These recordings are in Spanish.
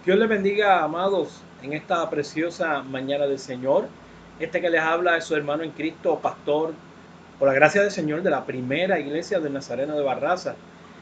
Dios les bendiga, amados, en esta preciosa mañana del Señor. Este que les habla es su hermano en Cristo, pastor, por la gracia del Señor, de la primera iglesia del Nazareno de Barraza,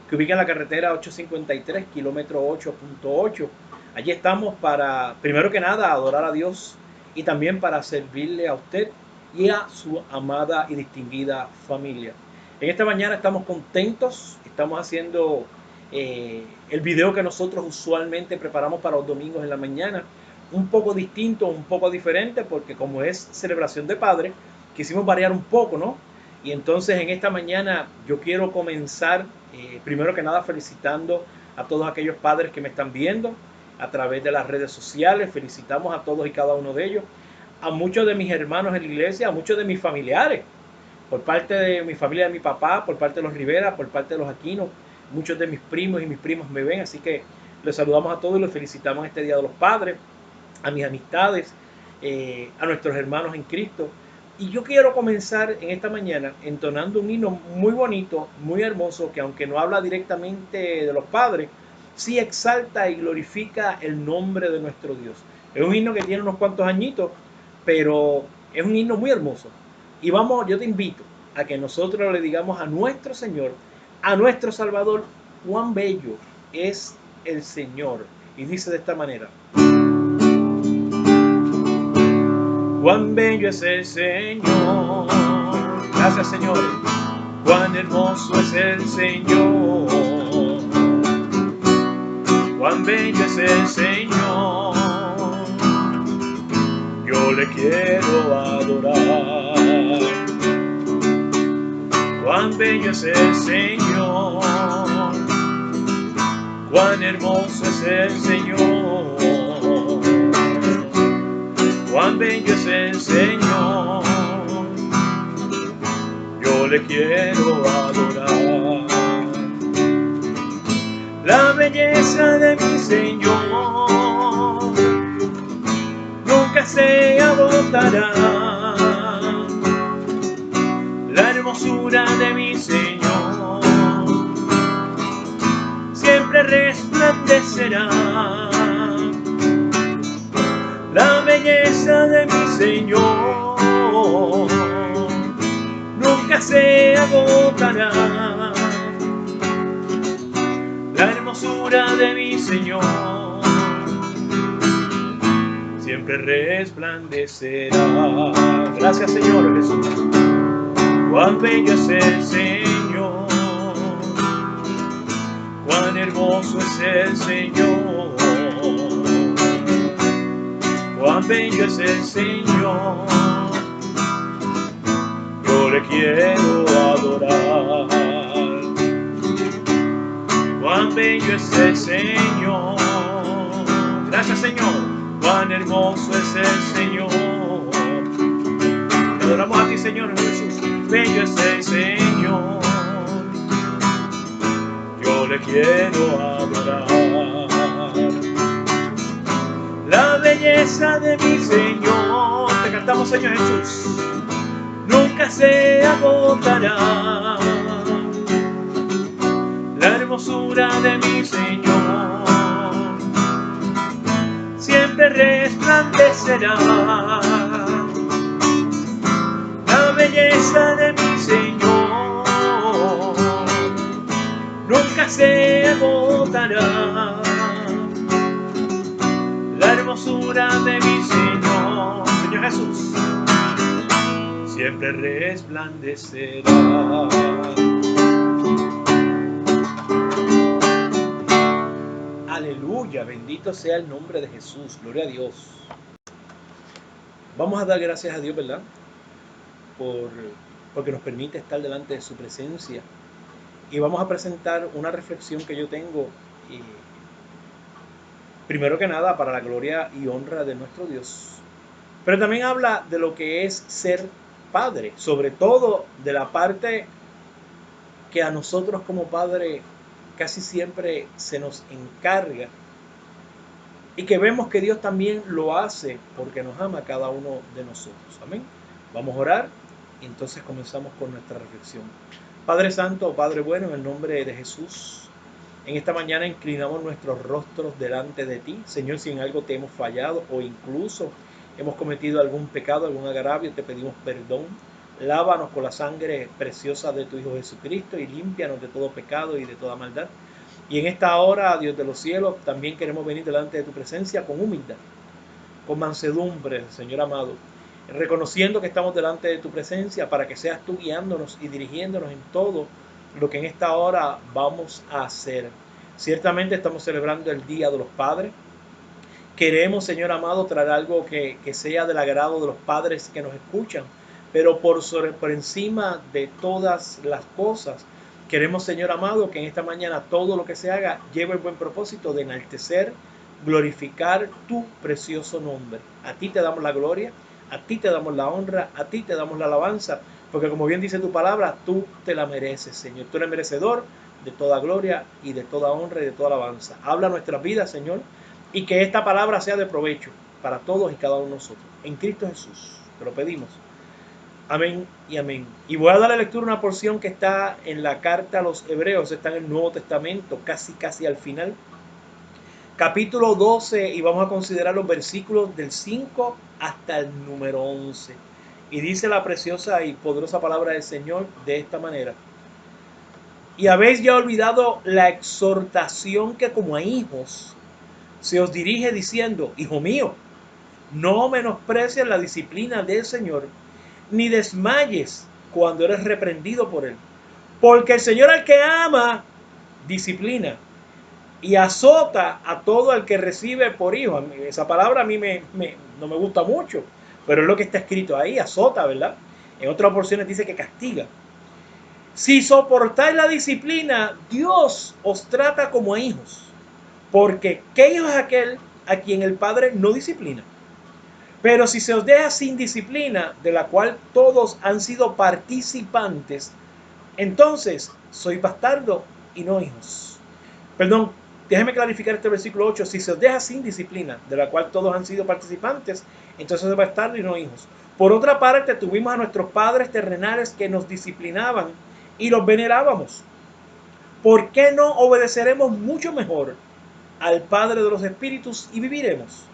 que ubica en la carretera 853, kilómetro 8.8. Allí estamos para, primero que nada, adorar a Dios y también para servirle a usted y a su amada y distinguida familia. En esta mañana estamos contentos, estamos haciendo el video que nosotros usualmente preparamos para los domingos en la mañana, un poco distinto, un poco diferente, porque como es celebración de padres, quisimos variar un poco, ¿no? Y entonces en esta mañana yo quiero comenzar, primero que nada, felicitando a todos aquellos padres que me están viendo a través de las redes sociales. Felicitamos a todos y cada uno de ellos, a muchos de mis hermanos en la iglesia, a muchos de mis familiares, por parte de mi familia, de mi papá, por parte de los Rivera, por parte de los Aquinos. Muchos de mis primos y mis primas me ven, así que les saludamos a todos y los felicitamos en este Día de los Padres, a mis amistades, a nuestros hermanos en Cristo. Y yo quiero comenzar en esta mañana entonando un himno muy bonito, muy hermoso, que aunque no habla directamente de los padres, sí exalta y glorifica el nombre de nuestro Dios. Es un himno que tiene unos cuantos añitos, pero es un himno muy hermoso. Y vamos, yo te invito a que nosotros le digamos a nuestro Señor, a nuestro Salvador, cuán bello es el Señor. Y dice de esta manera: cuán bello es el Señor. Gracias, Señor. Cuán hermoso es el Señor. Cuán bello es el Señor. Yo le quiero adorar. Cuán bello es el Señor. Cuán hermoso es el Señor. Cuán bello es el Señor. Yo le quiero adorar. La belleza de mi Señor nunca se agotará. La hermosura de mi Señor siempre resplandecerá. La belleza de mi Señor nunca se agotará. La hermosura de mi Señor siempre resplandecerá. Gracias, Señor Jesús. Cuán bello es el Señor, cuán hermoso es el Señor. Cuán bello es el Señor, yo le quiero adorar. Cuán bello es el Señor, gracias, Señor. Cuán hermoso es el Señor. Te adoramos a ti, Señor Jesús. Bello es el Señor, yo le quiero adorar. La belleza de mi Señor, te cantamos, Señor Jesús, nunca se agotará. La hermosura de mi Señor siempre resplandecerá. La belleza de mi Señor nunca se agotará. La hermosura de mi Señor, Señor Jesús, siempre resplandecerá. Aleluya, bendito sea el nombre de Jesús, gloria a Dios. Vamos a dar gracias a Dios, ¿verdad? Porque nos permite estar delante de su presencia. Y vamos a presentar una reflexión que yo tengo, primero que nada, para la gloria y honra de nuestro Dios. Pero también habla de lo que es ser padre, sobre todo de la parte que a nosotros como padre casi siempre se nos encarga y que vemos que Dios también lo hace porque nos ama a cada uno de nosotros. Amén. Vamos a orar y entonces comenzamos con nuestra reflexión. Padre Santo, Padre bueno, en el nombre de Jesús, En esta mañana inclinamos nuestros rostros delante de ti. Señor, si en algo te hemos fallado o incluso hemos cometido algún pecado, algún agravio, te pedimos perdón. Lávanos con la sangre preciosa de tu Hijo Jesucristo y límpianos de todo pecado y de toda maldad. Y en esta hora, Dios de los cielos, también queremos venir delante de tu presencia con humildad, con mansedumbre, Señor amado, reconociendo que estamos delante de tu presencia para que seas tú guiándonos y dirigiéndonos en todo lo que en esta hora vamos a hacer. Ciertamente estamos celebrando el Día de los Padres. Queremos, Señor amado, traer algo que sea del agrado de los padres que nos escuchan, pero por encima de todas las cosas, queremos, Señor amado, que en esta mañana todo lo que se haga lleve el buen propósito de enaltecer, glorificar tu precioso nombre. A ti te damos la gloria, a ti te damos la honra, a ti te damos la alabanza, porque como bien dice tu palabra, tú te la mereces, Señor. Tú eres merecedor de toda gloria y de toda honra y de toda alabanza. Habla nuestras vidas, Señor, y que esta palabra sea de provecho para todos y cada uno de nosotros. En Cristo Jesús, te lo pedimos. Amén y amén. Y voy a darle lectura a una porción que está en la carta a los Hebreos, está en el Nuevo Testamento, casi al final. Capítulo 12, y vamos a considerar los versículos del 5 hasta el número 11. Y dice la preciosa y poderosa palabra del Señor de esta manera. Y habéis ya olvidado la exhortación que como a hijos se os dirige diciendo: Hijo mío, no menosprecies la disciplina del Señor, ni desmayes cuando eres reprendido por Él. Porque el Señor al que ama, disciplina y azota a todo el que recibe por hijo. Esa palabra a mí no me gusta mucho, pero es lo que está escrito ahí, azota, ¿verdad? En otras porciones dice que castiga. Si soportáis la disciplina, Dios os trata como a hijos. Porque ¿qué hijo es aquel a quien el Padre no disciplina? Pero si se os deja sin disciplina, de la cual todos han sido participantes, entonces sois bastardo y no hijos. Perdón, déjeme clarificar este versículo 8. Si se os deja sin disciplina, de la cual todos han sido participantes, entonces sois bastardo y no hijos. Por otra parte, tuvimos a nuestros padres terrenales que nos disciplinaban y los venerábamos. ¿Por qué no obedeceremos mucho mejor al Padre de los Espíritus y viviremos?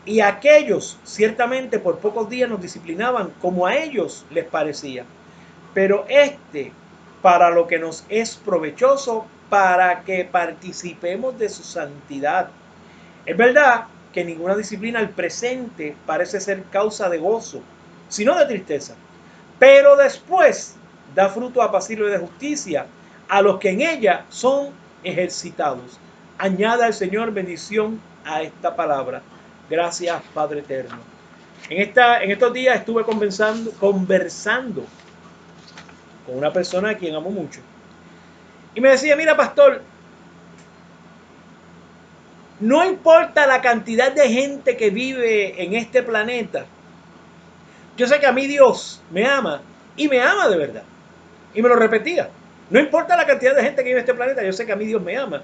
Y aquellos ciertamente por pocos días nos disciplinaban como a ellos les parecía, pero para lo que nos es provechoso, para que participemos de su santidad. Es verdad que ninguna disciplina al presente parece ser causa de gozo, sino de tristeza, pero después da fruto apacible de justicia a los que en ella son ejercitados. Añada el Señor bendición a esta palabra. Gracias, Padre eterno. En estos días estuve conversando con una persona a quien amo mucho. Y me decía: mira, pastor, no importa la cantidad de gente que vive en este planeta, yo sé que a mí Dios me ama y me ama de verdad. Y me lo repetía. No importa la cantidad de gente que vive en este planeta, yo sé que a mí Dios me ama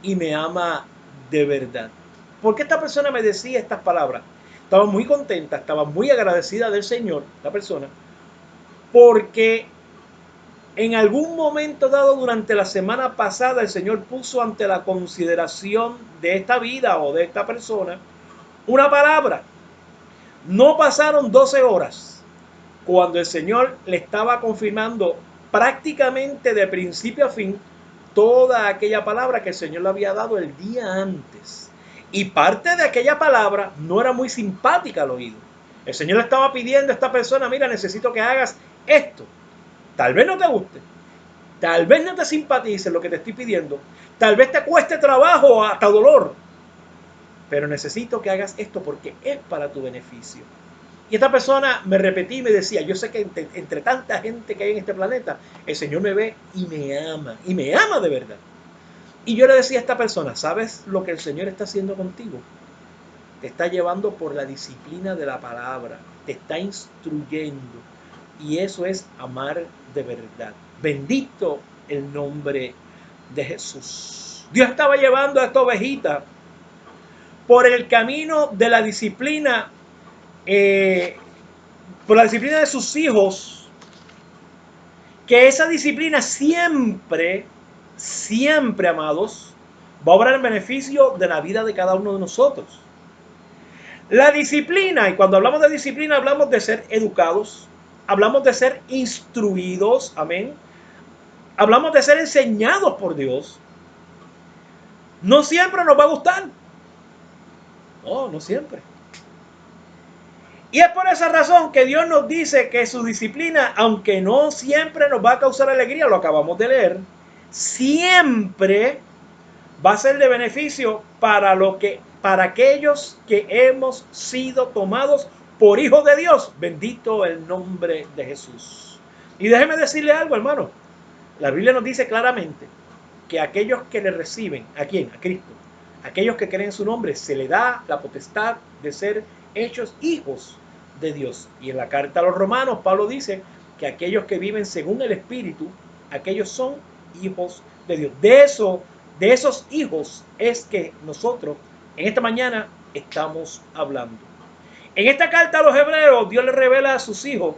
y me ama de verdad. ¿Por qué esta persona me decía estas palabras? Estaba muy contenta, estaba muy agradecida del Señor, la persona, porque en algún momento dado durante la semana pasada el Señor puso ante la consideración de esta vida o de esta persona una palabra. No pasaron 12 horas cuando el Señor le estaba confirmando prácticamente de principio a fin toda aquella palabra que el Señor le había dado el día antes. Y parte de aquella palabra no era muy simpática al oído. El Señor le estaba pidiendo a esta persona: mira, necesito que hagas esto. Tal vez no te guste, tal vez no te simpatice lo que te estoy pidiendo, tal vez te cueste trabajo o hasta dolor, pero necesito que hagas esto porque es para tu beneficio. Y esta persona me repetía y me decía: yo sé que entre tanta gente que hay en este planeta, el Señor me ve y me ama de verdad. Y yo le decía a esta persona: ¿sabes lo que el Señor está haciendo contigo? Te está llevando por la disciplina de la palabra, te está instruyendo, y eso es amar de verdad. Bendito el nombre de Jesús. Dios estaba llevando a esta ovejita por el camino de la disciplina, por la disciplina de sus hijos, que esa disciplina siempre siempre, amados, va a obrar en beneficio de la vida de cada uno de nosotros. La disciplina, y cuando hablamos de disciplina hablamos de ser educados, hablamos de ser instruidos, amén. Hablamos de ser enseñados por Dios. No siempre nos va a gustar. No, no siempre. Y es por esa razón que Dios nos dice que su disciplina, aunque no siempre nos va a causar alegría, lo acabamos de leer, siempre va a ser de beneficio para aquellos que hemos sido tomados por hijos de Dios. Bendito el nombre de Jesús. Y déjeme decirle algo, hermano. La Biblia nos dice claramente que aquellos que le reciben, ¿a quién? A Cristo. Aquellos que creen en su nombre, se le da la potestad de ser hechos hijos de Dios. Y en la carta a los romanos, Pablo dice que aquellos que viven según el Espíritu, aquellos son hijos de Dios. De esos hijos es que nosotros en esta mañana estamos hablando. En esta carta a los hebreos, Dios le revela a sus hijos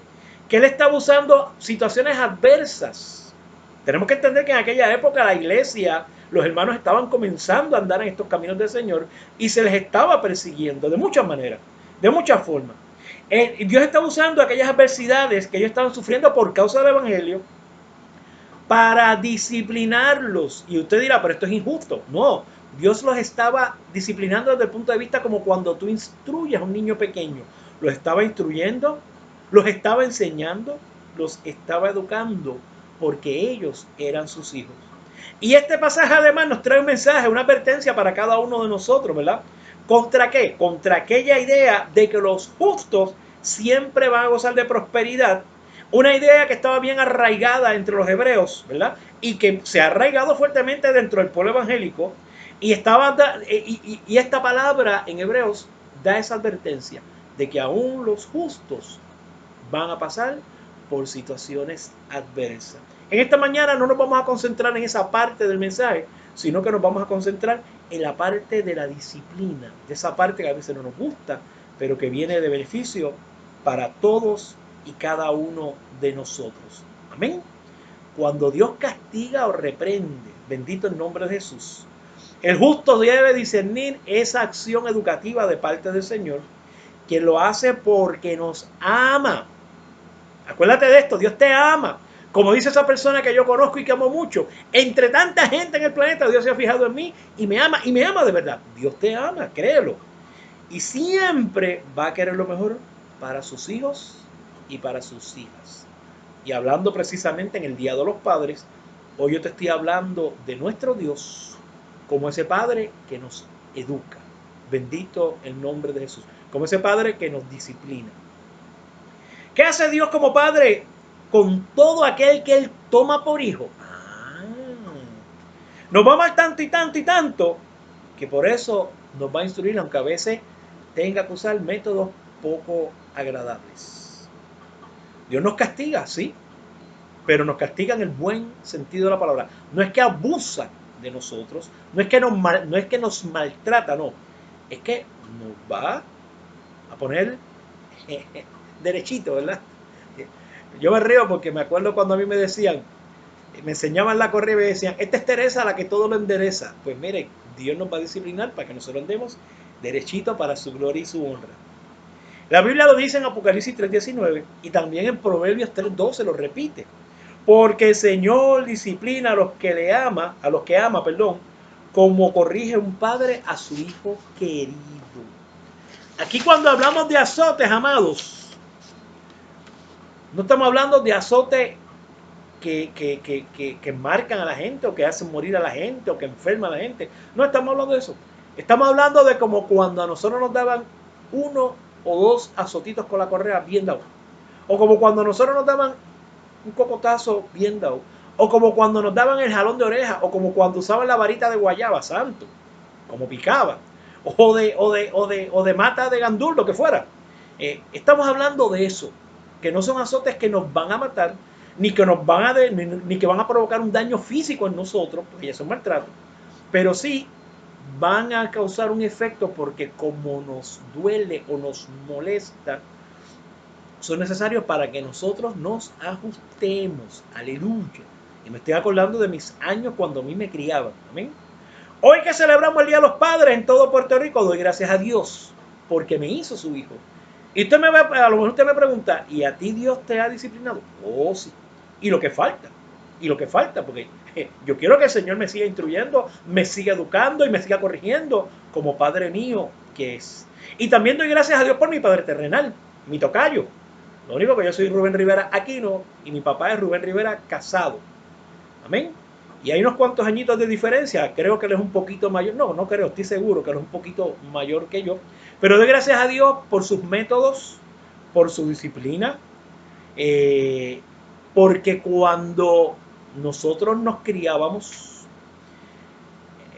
que Él estaba usando situaciones adversas. Tenemos que entender que en aquella época la iglesia, los hermanos estaban comenzando a andar en estos caminos del Señor y se les estaba persiguiendo de muchas maneras, de muchas formas. Dios estaba usando aquellas adversidades que ellos estaban sufriendo por causa del Evangelio para disciplinarlos. Y usted dirá, pero esto es injusto. No, Dios los estaba disciplinando desde el punto de vista como cuando tú instruyes a un niño pequeño. Los estaba instruyendo, los estaba enseñando, los estaba educando, porque ellos eran sus hijos. Y este pasaje además nos trae un mensaje, una advertencia para cada uno de nosotros, ¿verdad? ¿Contra qué? Contra aquella idea de que los justos siempre van a gozar de prosperidad. Una idea que estaba bien arraigada entre los hebreos, ¿verdad? Y que se ha arraigado fuertemente dentro del pueblo evangélico. Y esta palabra en hebreos da esa advertencia de que aún los justos van a pasar por situaciones adversas. En esta mañana no nos vamos a concentrar en esa parte del mensaje, sino que nos vamos a concentrar en la parte de la disciplina, de esa parte que a veces no nos gusta, pero que viene de beneficio para todos y cada uno de nosotros. Amén. Cuando Dios castiga o reprende, bendito el nombre de Jesús, el justo debe discernir esa acción educativa de parte del Señor, que lo hace porque nos ama. Acuérdate de esto, Dios te ama. Como dice esa persona que yo conozco y que amo mucho, entre tanta gente en el planeta, Dios se ha fijado en mí y me ama de verdad. Dios te ama, créelo. Y siempre va a querer lo mejor para sus hijos y para sus hijas. Y hablando precisamente en el Día de los Padres, hoy yo te estoy hablando de nuestro Dios como ese Padre que nos educa. Bendito el nombre de Jesús. Como ese Padre que nos disciplina. ¿Qué hace Dios como Padre con todo aquel que Él toma por hijo? Nos va a amar tanto y tanto y tanto que por eso nos va a instruir, aunque a veces tenga que usar métodos poco agradables. Dios nos castiga, sí, pero nos castiga en el buen sentido de la palabra. No es que abusa de nosotros, no es que nos maltrata, no. Es que nos va a poner derechito, ¿verdad? Yo me río porque me acuerdo cuando a mí me decían, me enseñaban la correa y me decían, esta es Teresa la que todo lo endereza. Pues miren, Dios nos va a disciplinar para que nosotros andemos derechito para su gloria y su honra. La Biblia lo dice en Apocalipsis 3:19 y también en Proverbios 3:12 lo repite. Porque el Señor disciplina a los que ama, como corrige un padre a su hijo querido. Aquí cuando hablamos de azotes, amados, no estamos hablando de azotes que marcan a la gente o que hacen morir a la gente o que enferman a la gente. No estamos hablando de eso. Estamos hablando de como cuando a nosotros nos daban uno o dos azotitos con la correa bien dado. O como cuando a nosotros nos daban un cocotazo bien dado. O como cuando nos daban el jalón de oreja. O como cuando usaban la varita de guayaba, santo. Como picaba. O de mata de gandul, lo que fuera. Estamos hablando de eso. Que no son azotes que nos van a matar, ni que van a provocar un daño físico en nosotros, porque ya es un maltrato, pero sí van a causar un efecto porque como nos duele o nos molesta, son necesarios para que nosotros nos ajustemos, aleluya, Y me estoy acordando de mis años cuando a mí me criaban. Amén. Hoy que celebramos el Día de los Padres en todo Puerto Rico, doy gracias a Dios porque me hizo su hijo. Y usted a lo mejor usted me pregunta, ¿y a ti Dios te ha disciplinado? Oh, sí. Y lo que falta. Y lo que falta, porque yo quiero que el Señor me siga instruyendo, me siga educando y me siga corrigiendo como Padre mío que es. Y también doy gracias a Dios por mi Padre terrenal, mi tocayo. Lo único que yo soy Rubén Rivera Aquino y mi papá es Rubén Rivera Casado. Amén. Y hay unos cuantos añitos de diferencia. Creo que él es un poquito mayor. No creo, estoy seguro que él es un poquito mayor que yo. Pero doy gracias a Dios por sus métodos, por su disciplina. Porque cuando nosotros nos criábamos,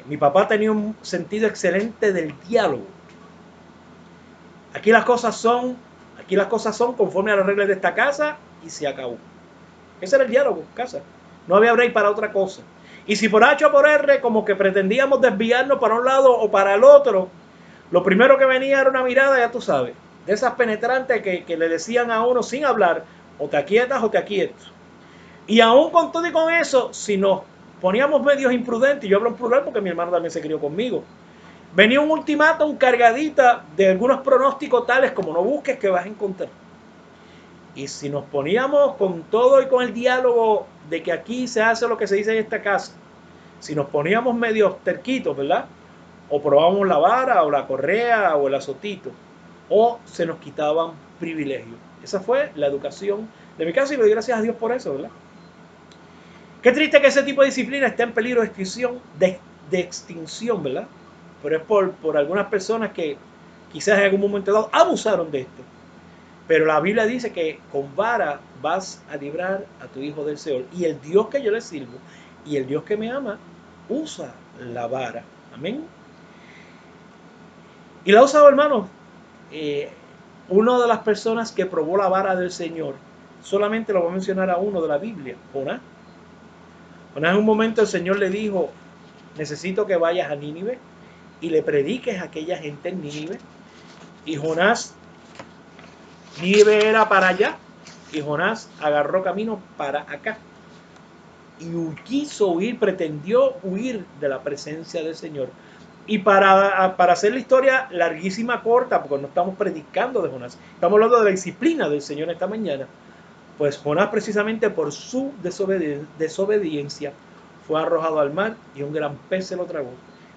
mi papá tenía un sentido excelente del diálogo. Aquí las cosas son conforme a las reglas de esta casa y se acabó. Ese era el diálogo, casa. No había break para otra cosa. Y si por H o por R como que pretendíamos desviarnos para un lado o para el otro, lo primero que venía era una mirada, ya tú sabes, de esas penetrantes que le decían a uno sin hablar, o te aquietas o te aquieto. Y aún con todo y con eso, si nos poníamos medios imprudentes, y yo hablo en plural porque mi hermano también se crió conmigo, venía un ultimátum cargadita de algunos pronósticos tales como no busques que vas a encontrar. Y si nos poníamos con todo y con el diálogo de que aquí se hace lo que se dice en esta casa, si nos poníamos medio terquitos, ¿verdad? O probábamos la vara o la correa o el azotito, o se nos quitaban privilegios. Esa fue la educación de mi casa y le doy gracias a Dios por eso, ¿verdad? Qué triste que ese tipo de disciplina esté en peligro de extinción, ¿verdad? Pero es por algunas personas que quizás en algún momento dado abusaron de esto. Pero la Biblia dice que con vara vas a librar a tu hijo del Seol. Y el Dios que yo le sirvo y el Dios que me ama usa la vara. Amén. Y la ha usado, hermano. Una de las personas que probó la vara del Señor, solamente lo voy a mencionar a uno de la Biblia, Jonás. Jonás, en un momento el Señor le dijo, necesito que vayas a Nínive y le prediques a aquella gente en Nínive. Y Jonás, Nínive era para allá, y Jonás agarró camino para acá. Y quiso huir, pretendió huir de la presencia del Señor. Y para hacer la historia larguísima, corta, porque no estamos predicando de Jonás, estamos hablando de la disciplina del Señor esta mañana. Pues Jonás, precisamente por su desobediencia, fue arrojado al mar y un gran pez se lo tragó.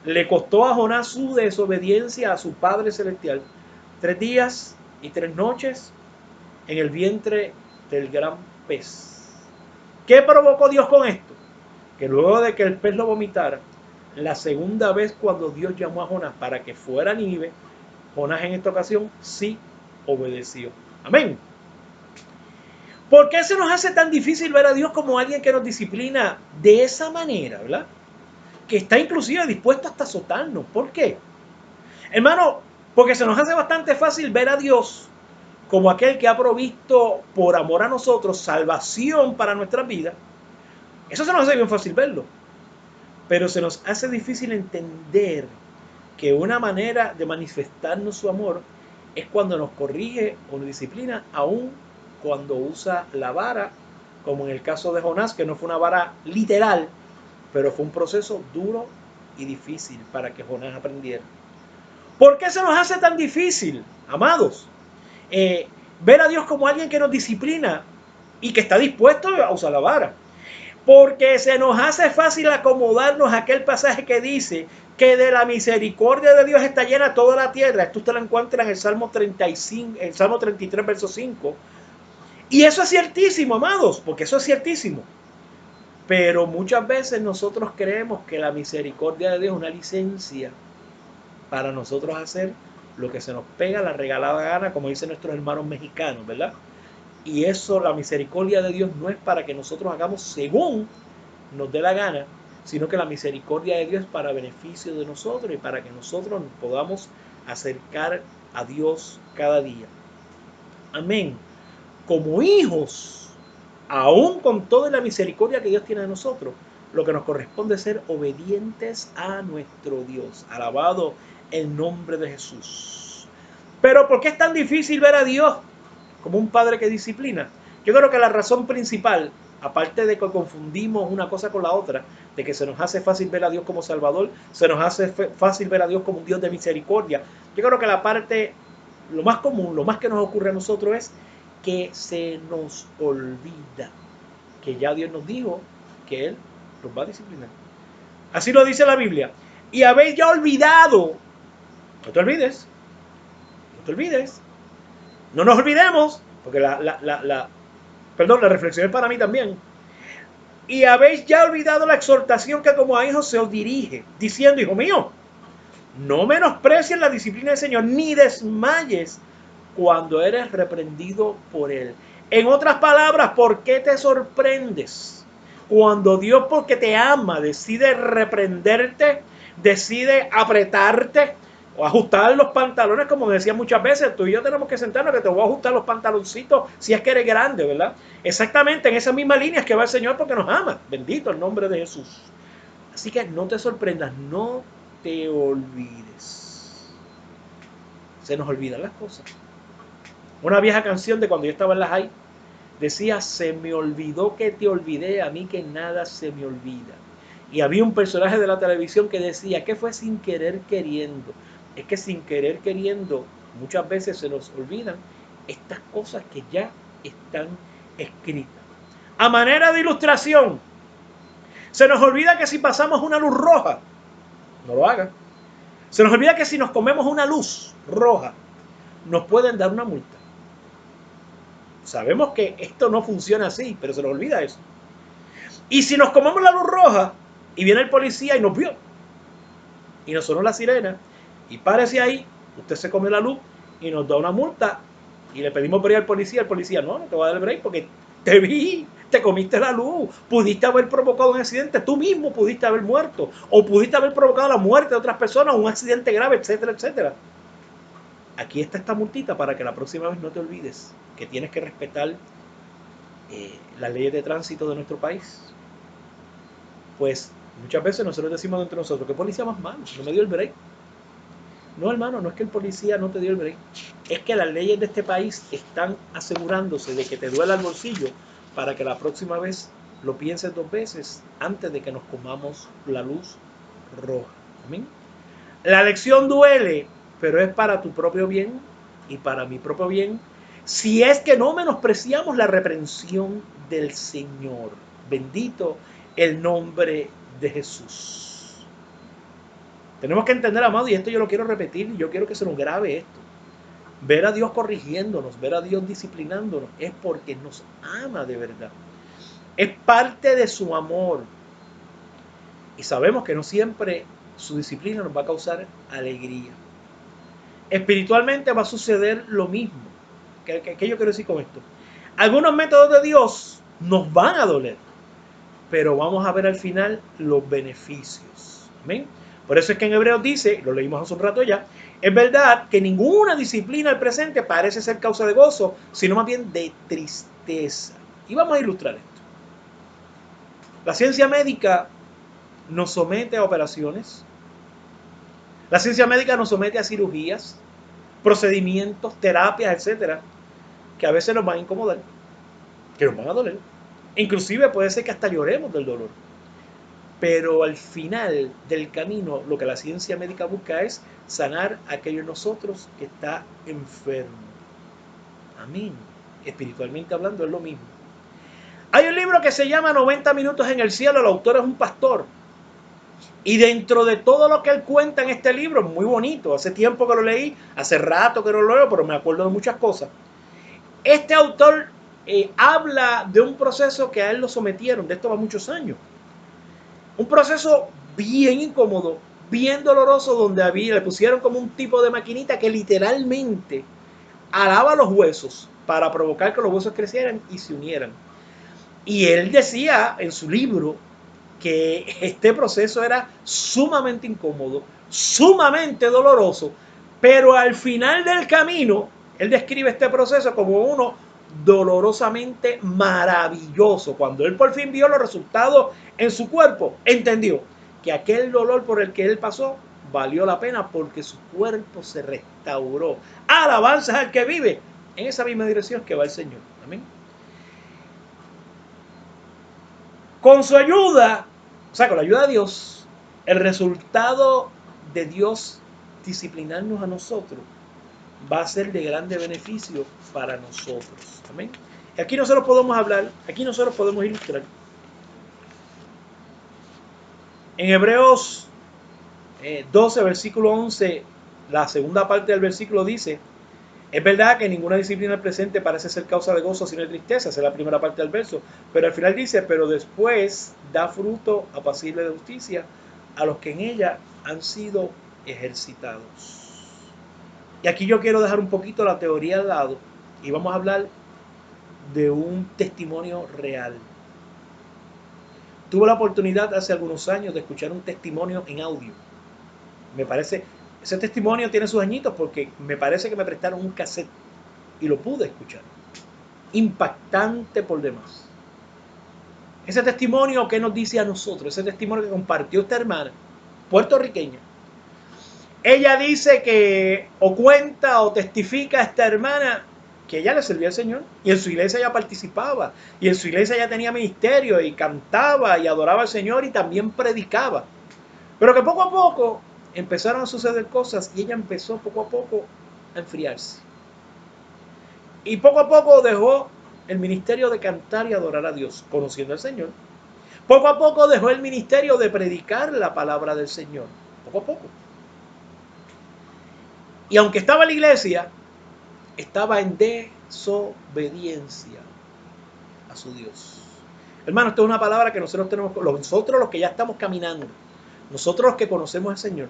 Le costó a Jonás su desobediencia a su Padre Celestial 3 días y 3 noches en el vientre del gran pez. ¿Qué provocó Dios con esto? Que luego de que el pez lo vomitara, la segunda vez cuando Dios llamó a Jonás para que fuera a Nínive, Jonás en esta ocasión sí obedeció. Amén. ¿Por qué se nos hace tan difícil ver a Dios como alguien que nos disciplina de esa manera, ¿verdad? Que está inclusive dispuesto hasta azotarnos. ¿Por qué? Hermano, porque se nos hace bastante fácil ver a Dios como aquel que ha provisto por amor a nosotros salvación para nuestras vidas. Eso se nos hace bien fácil verlo. Pero se nos hace difícil entender que una manera de manifestarnos su amor es cuando nos corrige o nos disciplina, aún cuando usa la vara, como en el caso de Jonás, que no fue una vara literal, pero fue un proceso duro y difícil para que Jonás aprendiera. ¿Por qué se nos hace tan difícil, amados, ver a Dios como alguien que nos disciplina y que está dispuesto a usar la vara? Porque se nos hace fácil acomodarnos a aquel pasaje que dice que de la misericordia de Dios está llena toda la tierra. Esto usted lo encuentra en el Salmo 35, el Salmo 33, verso 5. Y eso es ciertísimo, amados, porque eso es ciertísimo. Pero muchas veces nosotros creemos que la misericordia de Dios es una licencia para nosotros hacer lo que se nos pega la regalada gana, como dicen nuestros hermanos mexicanos, ¿verdad? Y eso, la misericordia de Dios no es para que nosotros hagamos según nos dé la gana, sino que la misericordia de Dios es para beneficio de nosotros y para que nosotros nos podamos acercar a Dios cada día. Amén. Como hijos, aún con toda la misericordia que Dios tiene de nosotros, lo que nos corresponde es ser obedientes a nuestro Dios. Alabado el nombre de Jesús. Pero ¿por qué es tan difícil ver a Dios como un padre que disciplina? Yo creo que la razón principal aparte de que confundimos una cosa con la otra, de que se nos hace fácil ver a Dios como Salvador, se nos hace fácil ver a Dios como un Dios de misericordia. Yo creo que la parte, lo más común, lo más que nos ocurre a nosotros es que se nos olvida que ya Dios nos dijo que Él nos va a disciplinar. Así lo dice la Biblia. Y habéis ya olvidado, no te olvides, no te olvides, no nos olvidemos, porque la reflexión es para mí también. Y habéis ya olvidado la exhortación que como a hijos se os dirige, diciendo, hijo mío, no menosprecies la disciplina del Señor, ni desmayes cuando eres reprendido por Él. En otras palabras, ¿por qué te sorprendes? Cuando Dios, porque te ama, decide reprenderte, decide apretarte o ajustar los pantalones, como decía muchas veces, tú y yo tenemos que sentarnos que te voy a ajustar los pantaloncitos si es que eres grande, ¿verdad? Exactamente en esas mismas líneas que va el Señor porque nos ama. Bendito el nombre de Jesús. Así que no te sorprendas, no te olvides. Se nos olvidan las cosas. Una vieja canción de cuando yo estaba en la high decía, se me olvidó que te olvidé, a mí que nada se me olvida. Y había un personaje de la televisión que decía que fue sin querer queriendo. Es que sin querer queriendo muchas veces se nos olvidan estas cosas que ya están escritas. A manera de ilustración, se nos olvida que si pasamos una luz roja, no lo hagan. Se nos olvida que si nos comemos una luz roja, nos pueden dar una multa. Sabemos que esto no funciona así, pero se nos olvida eso. Y si nos comemos la luz roja y viene el policía y nos vio y nos sonó la sirena y párese ahí, usted se come la luz y nos da una multa y le pedimos break al policía, el policía no te va a dar el break porque te vi, te comiste la luz, pudiste haber provocado un accidente, tú mismo pudiste haber muerto o pudiste haber provocado la muerte de otras personas, un accidente grave, etcétera, etcétera. Aquí está esta multita para que la próxima vez no te olvides que tienes que respetar las leyes de tránsito de nuestro país. Pues muchas veces nosotros decimos entre nosotros, ¿qué policía más malo? No me dio el break. No, hermano, no es que el policía no te dio el break. Es que las leyes de este país están asegurándose de que te duela el bolsillo para que la próxima vez lo pienses 2 veces antes de que nos comamos la luz roja. ¿Amén? La lección duele, pero es para tu propio bien y para mi propio bien, si es que no menospreciamos la reprensión del Señor. Bendito el nombre de Jesús. Tenemos que entender, amado, y esto yo lo quiero repetir, y yo quiero que se nos grabe esto. Ver a Dios corrigiéndonos, ver a Dios disciplinándonos, es porque nos ama de verdad. Es parte de su amor. Y sabemos que no siempre su disciplina nos va a causar alegría. Espiritualmente va a suceder lo mismo. ¿Qué yo quiero decir con esto? Algunos métodos de Dios nos van a doler, pero vamos a ver al final los beneficios. ¿Amén? Por eso es que en Hebreos dice, lo leímos hace un rato ya, es verdad que ninguna disciplina al presente parece ser causa de gozo, sino más bien de tristeza. Y vamos a ilustrar esto. La ciencia médica nos somete a operaciones. La ciencia médica nos somete a cirugías, procedimientos, terapias, etcétera, que a veces nos van a incomodar, que nos van a doler. Inclusive puede ser que hasta lloremos del dolor. Pero al final del camino, lo que la ciencia médica busca es sanar a aquello en nosotros que está enfermo. Amén. Espiritualmente hablando es lo mismo. Hay un libro que se llama 90 minutos en el cielo, el autor es un pastor. Y dentro de todo lo que él cuenta en este libro, muy bonito, hace tiempo que lo leí, hace rato que no lo leo, pero me acuerdo de muchas cosas. Este autor habla de un proceso que a él lo sometieron, de esto va muchos años. Un proceso bien incómodo, bien doloroso, donde le pusieron como un tipo de maquinita que literalmente alaba los huesos para provocar que los huesos crecieran y se unieran. Y él decía en su libro que este proceso era sumamente incómodo, sumamente doloroso, pero al final del camino, él describe este proceso como uno dolorosamente maravilloso. Cuando él por fin vio los resultados en su cuerpo, entendió que aquel dolor por el que él pasó valió la pena porque su cuerpo se restauró. Alabanzas al que vive en esa misma dirección que va el Señor. Amén. Con su ayuda, o sea, con la ayuda de Dios, el resultado de Dios disciplinarnos a nosotros va a ser de grande beneficio para nosotros. Amén. Y aquí nosotros podemos hablar, aquí nosotros podemos ilustrar. En Hebreos 12, versículo 11, la segunda parte del versículo dice: es verdad que ninguna disciplina presente parece ser causa de gozo sino de tristeza, esa es la primera parte del verso, pero al final dice: pero después da fruto apacible de justicia a los que en ella han sido ejercitados. Y aquí yo quiero dejar un poquito la teoría de lado y vamos a hablar de un testimonio real. Tuve la oportunidad hace algunos años de escuchar un testimonio en audio. Me parece, ese testimonio tiene sus añitos porque me parece que me prestaron un cassette y lo pude escuchar. Impactante por demás. Ese testimonio, ¿qué nos dice a nosotros? Ese testimonio que compartió esta hermana puertorriqueña. Ella dice que, o cuenta, o testifica a esta hermana que ella le servía al Señor y en su iglesia ella participaba y en su iglesia ella tenía ministerio y cantaba y adoraba al Señor y también predicaba. Pero que poco a poco empezaron a suceder cosas y ella empezó poco a poco a enfriarse. Y poco a poco dejó el ministerio de cantar y adorar a Dios, conociendo al Señor. Poco a poco dejó el ministerio de predicar la palabra del Señor. Poco a poco. Y aunque estaba en la iglesia, estaba en desobediencia a su Dios. Hermano, esto es una palabra que nosotros tenemos, nosotros los que ya estamos caminando, nosotros los que conocemos al Señor,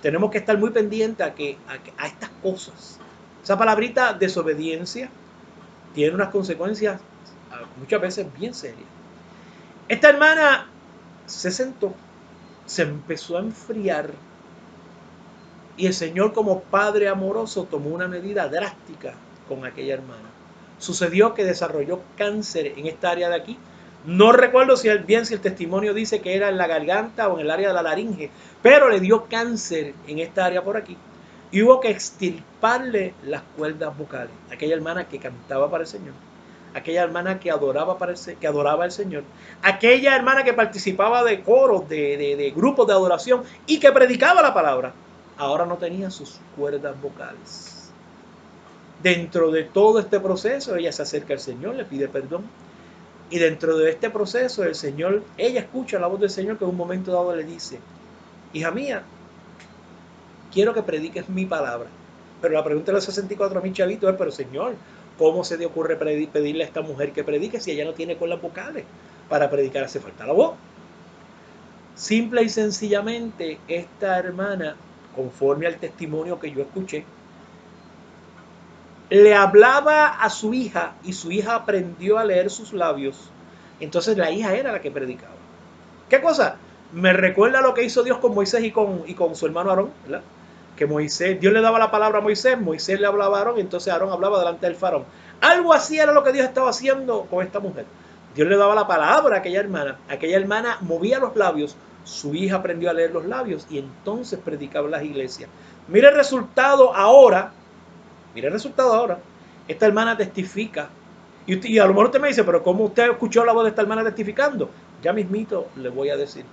tenemos que estar muy pendientes a estas cosas. Esa palabrita desobediencia tiene unas consecuencias muchas veces bien serias. Esta hermana se sentó, se empezó a enfriar y el Señor, como Padre amoroso, tomó una medida drástica con aquella hermana. Sucedió que desarrolló cáncer en esta área de aquí. No recuerdo si el testimonio dice que era en la garganta o en el área de la laringe, pero le dio cáncer en esta área por aquí. Y hubo que extirparle las cuerdas vocales. Aquella hermana que cantaba para el Señor, aquella hermana que adoraba al Señor, aquella hermana que participaba de coros, de grupos de adoración y que predicaba la palabra, ahora no tenía sus cuerdas vocales. Dentro de todo este proceso, ella se acerca al Señor, le pide perdón. Y dentro de este proceso, el Señor, ella escucha la voz del Señor que en un momento dado le dice: hija mía, quiero que prediques mi palabra. Pero la pregunta de los 64.000 chavitos es: pero Señor, ¿cómo se te ocurre pedirle a esta mujer que predique si ella no tiene cuerdas vocales? Para predicar hace falta la voz. Simple y sencillamente, esta hermana, conforme al testimonio que yo escuché, le hablaba a su hija y su hija aprendió a leer sus labios. Entonces la hija era la que predicaba. ¿Qué cosa? Me recuerda lo que hizo Dios con Moisés y con su hermano Aarón, ¿verdad? Que Dios le daba la palabra a Moisés, Moisés le hablaba a Aarón, y entonces Aarón hablaba delante del faraón. Algo así era lo que Dios estaba haciendo con esta mujer. Dios le daba la palabra a aquella hermana movía los labios, su hija aprendió a leer los labios y entonces predicaba en las iglesias. Mire el resultado ahora, esta hermana testifica, y a lo mejor usted me dice: pero ¿cómo usted escuchó la voz de esta hermana testificando? Ya mismito le voy a decir.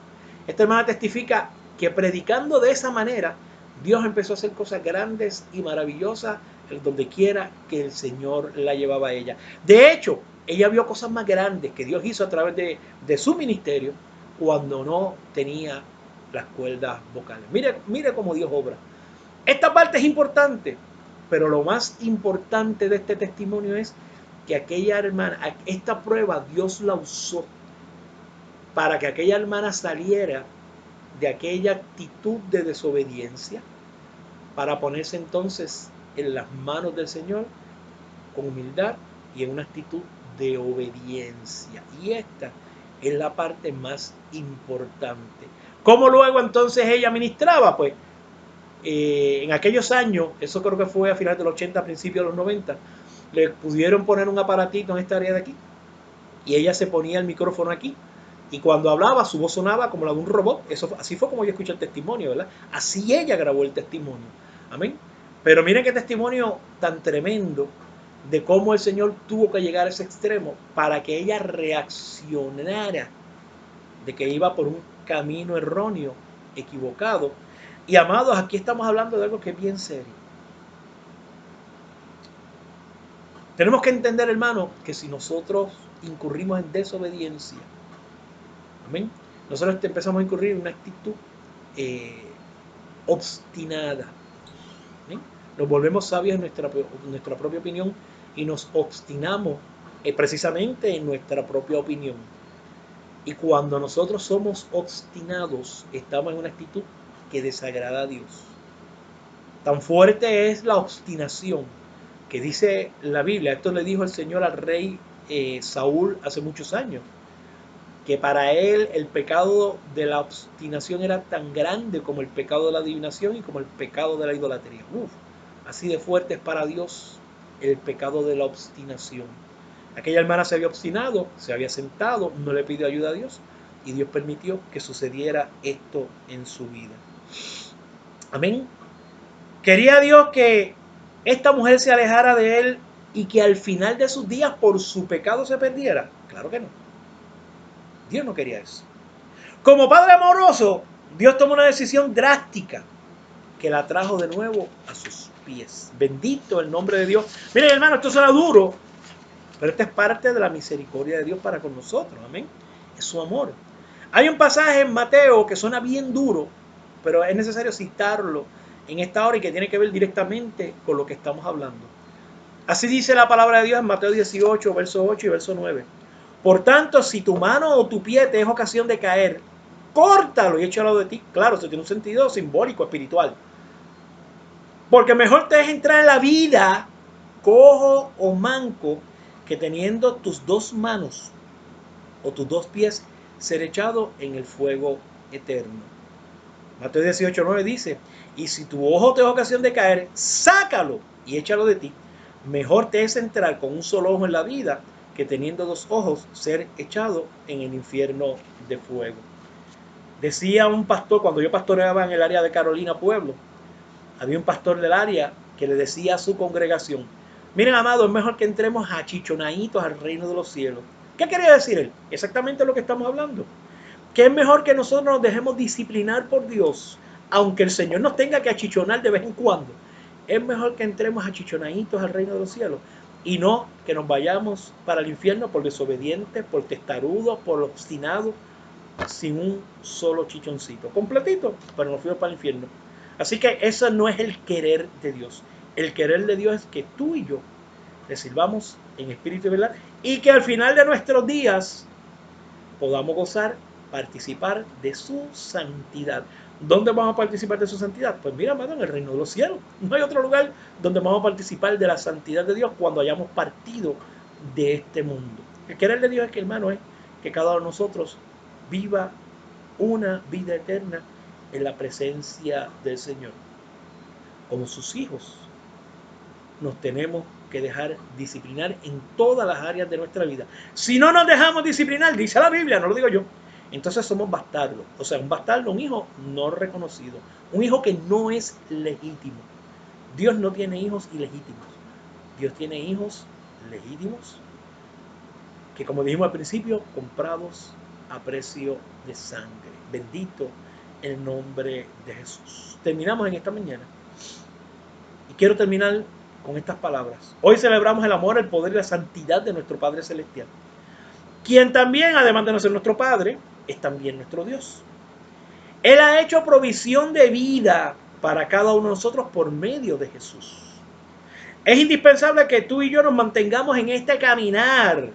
Esta hermana testifica que predicando de esa manera, Dios empezó a hacer cosas grandes y maravillosas donde quiera que el Señor la llevaba a ella. De hecho, ella vio cosas más grandes que Dios hizo a través de su ministerio cuando no tenía las cuerdas vocales. Mire cómo Dios obra. Esta parte es importante, pero lo más importante de este testimonio es que aquella hermana, esta prueba Dios la usó para que aquella hermana saliera de aquella actitud de desobediencia, para ponerse entonces en las manos del Señor con humildad y en una actitud de obediencia. Y esta es la parte más importante. ¿Cómo luego entonces ella ministraba? Pues en aquellos años, eso creo que fue a finales de los 80, a principios de los 90, le pudieron poner un aparatito en esta área de aquí y ella se ponía el micrófono aquí y cuando hablaba su voz sonaba como la de un robot. Así fue como yo escuché el testimonio, ¿verdad? Así ella grabó el testimonio. Amén. Pero miren qué testimonio tan tremendo de cómo el Señor tuvo que llegar a ese extremo para que ella reaccionara de que iba por un camino erróneo, equivocado. Y amados, aquí estamos hablando de algo que es bien serio. Tenemos que entender, hermano, que si nosotros incurrimos en desobediencia, amén, nosotros empezamos a incurrir en una actitud obstinada. ¿Sí? Nos volvemos sabios en nuestra propia opinión y nos obstinamos precisamente en nuestra propia opinión. Y cuando nosotros somos obstinados, estamos en una actitud que desagrada a Dios. Tan fuerte es la obstinación que dice la Biblia, esto le dijo el Señor al rey Saúl hace muchos años, que para él el pecado de la obstinación era tan grande como el pecado de la adivinación y como el pecado de la idolatría. Así de fuerte es para Dios el pecado de la obstinación. Aquella hermana se había obstinado, se había sentado, no le pidió ayuda a Dios y Dios permitió que sucediera esto en su vida. Amén. ¿Quería Dios que esta mujer se alejara de él y que al final de sus días por su pecado se perdiera? Claro que no. Dios no quería eso. Como Padre amoroso, Dios tomó una decisión drástica que la trajo de nuevo a sus pies. Bendito el nombre de Dios. Miren, hermano, esto suena duro, pero esta es parte de la misericordia de Dios para con nosotros. Amén. Es su amor. Hay un pasaje en Mateo que suena bien duro, pero es necesario citarlo en esta hora y que tiene que ver directamente con lo que estamos hablando. Así dice la palabra de Dios en Mateo 18, verso 8 y verso 9. Por tanto, si tu mano o tu pie te es ocasión de caer, córtalo y échalo de ti. Claro, eso tiene un sentido simbólico, espiritual. Porque mejor te es entrar en la vida cojo o manco que teniendo tus dos manos o tus dos pies ser echado en el fuego eterno. Mateo 18:9 dice, y si tu ojo te es ocasión de caer, sácalo y échalo de ti. Mejor te es entrar con un solo ojo en la vida que teniendo dos ojos ser echado en el infierno de fuego. Decía un pastor, cuando yo pastoreaba en el área de Carolina, Pueblo, había un pastor del área que le decía a su congregación, miren, amados, es mejor que entremos achichonaditos al reino de los cielos. ¿Qué quería decir él? Exactamente lo que estamos hablando. Que es mejor que nosotros nos dejemos disciplinar por Dios, aunque el Señor nos tenga que achichonar de vez en cuando. Es mejor que entremos achichonaditos al reino de los cielos y no que nos vayamos para el infierno por desobedientes, por testarudos, por obstinados, sin un solo chichoncito. Completito, pero nos fuimos para el infierno. Así que eso no es el querer de Dios. El querer de Dios es que tú y yo le sirvamos en espíritu y verdad y que al final de nuestros días podamos gozar, participar de su santidad. ¿Dónde vamos a participar de su santidad? Pues mira, amado, en el reino de los cielos. No hay otro lugar donde vamos a participar de la santidad de Dios cuando hayamos partido de este mundo. El querer de Dios es que, hermano, es que cada uno de nosotros viva una vida eterna en la presencia del Señor. Como sus hijos, nos tenemos que dejar disciplinar en todas las áreas de nuestra vida. Si no nos dejamos disciplinar, dice la Biblia, no lo digo yo, entonces somos bastardos. O sea, un bastardo, un hijo no reconocido, un hijo que no es legítimo. Dios no tiene hijos ilegítimos. Dios tiene hijos legítimos que, como dijimos al principio, comprados a precio de sangre. Bendito el nombre de Jesús. Terminamos en esta mañana. Y quiero terminar con estas palabras. Hoy celebramos el amor, el poder y la santidad de nuestro Padre Celestial, quien también, además de no ser nuestro Padre, es también nuestro Dios. Él ha hecho provisión de vida para cada uno de nosotros por medio de Jesús. Es indispensable que tú y yo nos mantengamos en este caminar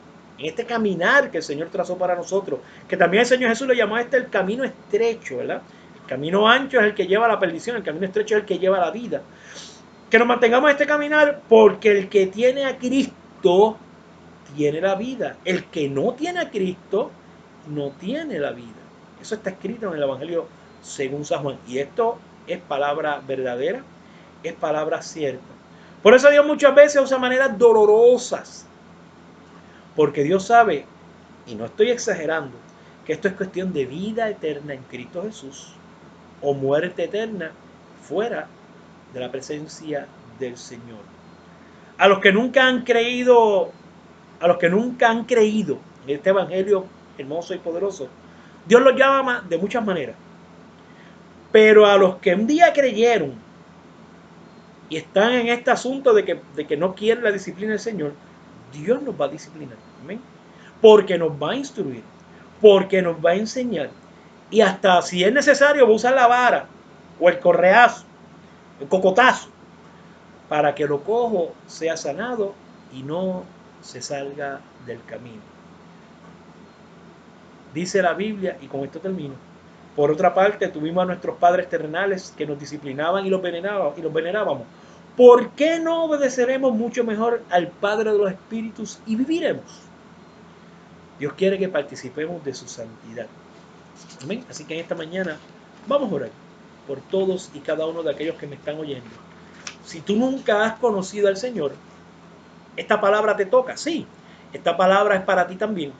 que el Señor trazó para nosotros, que también el Señor Jesús lo llamó el camino estrecho, ¿verdad? El camino ancho es el que lleva a la perdición, el camino estrecho es el que lleva a la vida. Que nos mantengamos en este caminar porque el que tiene a Cristo tiene la vida. El que no tiene a Cristo no tiene la vida. Eso está escrito en el Evangelio según San Juan. Y esto es palabra verdadera, es palabra cierta. Por eso Dios muchas veces usa maneras dolorosas. Porque Dios sabe, y no estoy exagerando, que esto es cuestión de vida eterna en Cristo Jesús o muerte eterna fuera de la presencia del Señor. A los que nunca han creído en este evangelio hermoso y poderoso, Dios los llama de muchas maneras. Pero a los que un día creyeron y están en este asunto de que no quieren la disciplina del Señor, Dios nos va a disciplinar. Amén. Porque nos va a instruir, porque nos va a enseñar. Y hasta si es necesario, va a usar la vara o el correazo, el cocotazo, para que lo cojo sea sanado y no se salga del camino. Dice la Biblia, y con esto termino. Por otra parte, tuvimos a nuestros padres terrenales que nos disciplinaban y los venerábamos. ¿Por qué no obedeceremos mucho mejor al Padre de los Espíritus y viviremos? Dios quiere que participemos de su santidad. Amén. Así que en esta mañana vamos a orar por todos y cada uno de aquellos que me están oyendo. Si tú nunca has conocido al Señor, esta palabra te toca, sí. Esta palabra es para ti también.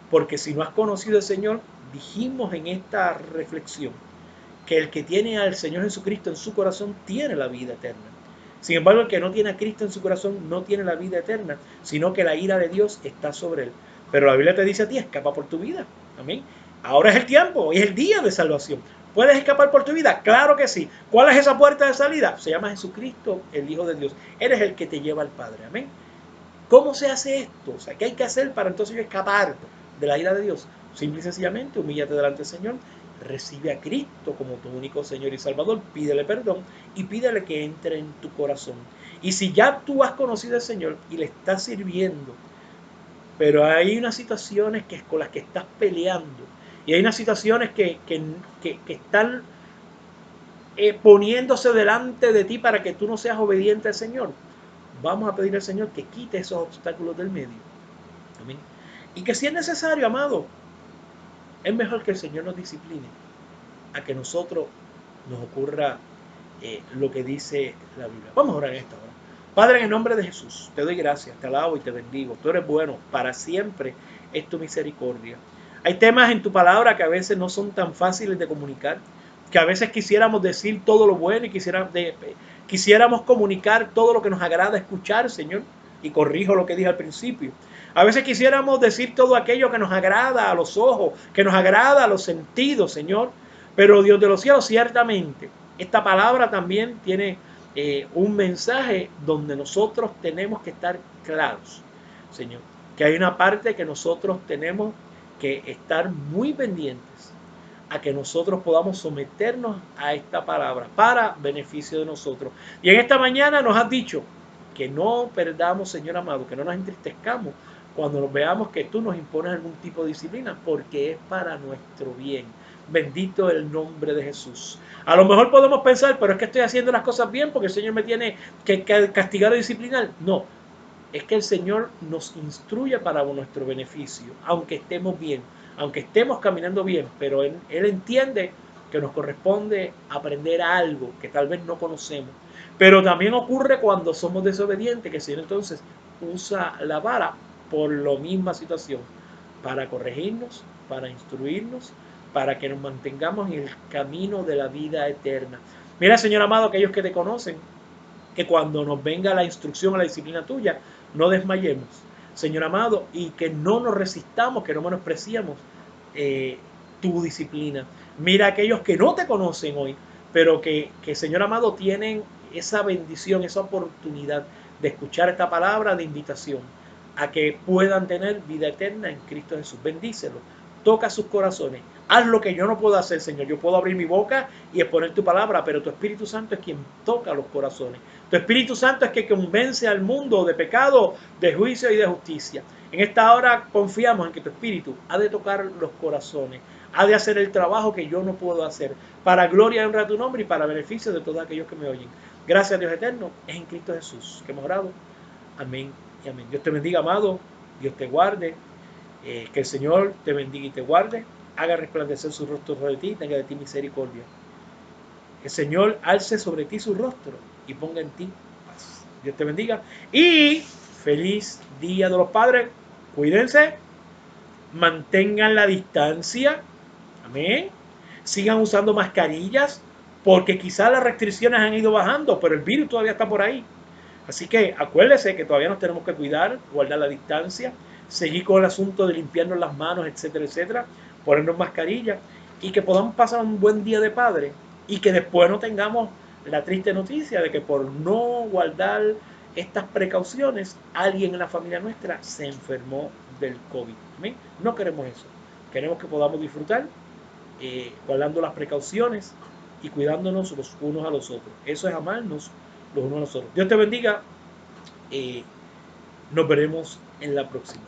Porque si no has conocido al Señor, dijimos en esta reflexión que el que tiene al Señor Jesucristo en su corazón tiene la vida eterna. Sin embargo, el que no tiene a Cristo en su corazón no tiene la vida eterna, sino que la ira de Dios está sobre él. Pero la Biblia te dice a ti, escapa por tu vida. Amén. Ahora es el tiempo, hoy es el día de salvación. ¿Puedes escapar por tu vida? Claro que sí. ¿Cuál es esa puerta de salida? Se llama Jesucristo, el Hijo de Dios. Eres el que te lleva al Padre. Amén. ¿Cómo se hace esto? O sea, ¿qué hay que hacer para entonces yo escapar de la ira de Dios? Simple y sencillamente, humíllate delante del Señor, recibe a Cristo como tu único Señor y Salvador, pídele perdón y pídele que entre en tu corazón. Y si ya tú has conocido al Señor y le estás sirviendo, pero hay unas situaciones con las que estás peleando y hay unas situaciones que están poniéndose delante de ti para que tú no seas obediente al Señor, vamos a pedir al Señor que quite esos obstáculos del medio. Amén. Y que si es necesario, amado, es mejor que el Señor nos discipline a que nosotros nos ocurra lo que dice la Biblia. Vamos a orar en esta hora. Padre, en el nombre de Jesús, te doy gracias, te alabo y te bendigo. Tú eres bueno, para siempre es tu misericordia. Hay temas en tu palabra que a veces no son tan fáciles de comunicar, que a veces quisiéramos decir todo lo bueno y quisiéramos comunicar todo lo que nos agrada escuchar, Señor, y corrijo lo que dije al principio. A veces quisiéramos decir todo aquello que nos agrada a los ojos, que nos agrada a los sentidos, Señor, pero Dios de los cielos, ciertamente, esta palabra también tiene un mensaje donde nosotros tenemos que estar claros, Señor, que hay una parte que nosotros tenemos que estar muy pendientes a que nosotros podamos someternos a esta palabra para beneficio de nosotros. Y en esta mañana nos has dicho que no perdamos, Señor amado, que no nos entristezcamos cuando nos veamos que tú nos impones algún tipo de disciplina, porque es para nuestro bien. Bendito el nombre de Jesús. A lo mejor podemos pensar, pero es que estoy haciendo las cosas bien porque el Señor me tiene que castigar o disciplinar. No, es que el Señor nos instruye para nuestro beneficio, aunque estemos bien, aunque estemos caminando bien, pero Él entiende que nos corresponde aprender algo que tal vez no conocemos. Pero también ocurre cuando somos desobedientes, que el Señor entonces usa la vara por la misma situación, para corregirnos, para instruirnos, para que nos mantengamos en el camino de la vida eterna. Mira, Señor amado, aquellos que te conocen, que cuando nos venga la instrucción a la disciplina tuya, no desmayemos, Señor amado, y que no nos resistamos, que no menospreciamos tu disciplina. Mira aquellos que no te conocen hoy, pero que, Señor amado, tienen esa bendición, esa oportunidad de escuchar esta palabra de invitación a que puedan tener vida eterna en Cristo Jesús. Bendícelo, toca sus corazones. Haz lo que yo no puedo hacer, Señor. Yo puedo abrir mi boca y exponer tu palabra, pero tu Espíritu Santo es quien toca los corazones. Tu Espíritu Santo es quien convence al mundo de pecado, de juicio y de justicia. En esta hora confiamos en que tu Espíritu ha de tocar los corazones, ha de hacer el trabajo que yo no puedo hacer, para gloria y honra a tu nombre y para beneficio de todos aquellos que me oyen. Gracias, Dios eterno, es en Cristo Jesús que hemos orado. Amén y amén. Dios te bendiga, amado. Dios te guarde. Que el Señor te bendiga y te guarde. Haga resplandecer su rostro sobre ti y tenga de ti misericordia. Que el Señor alce sobre ti su rostro y ponga en ti paz. Dios te bendiga. Y feliz Día de los Padres. Cuídense. Mantengan la distancia. Amén. Sigan usando mascarillas. Porque quizás las restricciones han ido bajando, pero el virus todavía está por ahí. Así que acuérdese que todavía nos tenemos que cuidar, guardar la distancia, seguir con el asunto de limpiarnos las manos, etcétera, etcétera, ponernos mascarilla y que podamos pasar un buen día de padre y que después no tengamos la triste noticia de que por no guardar estas precauciones, alguien en la familia nuestra se enfermó del COVID. ¿Amén? No queremos eso. Queremos que podamos disfrutar guardando las precauciones y cuidándonos los unos a los otros. Eso es amarnos los unos a los otros. Dios te bendiga. Nos veremos en la próxima.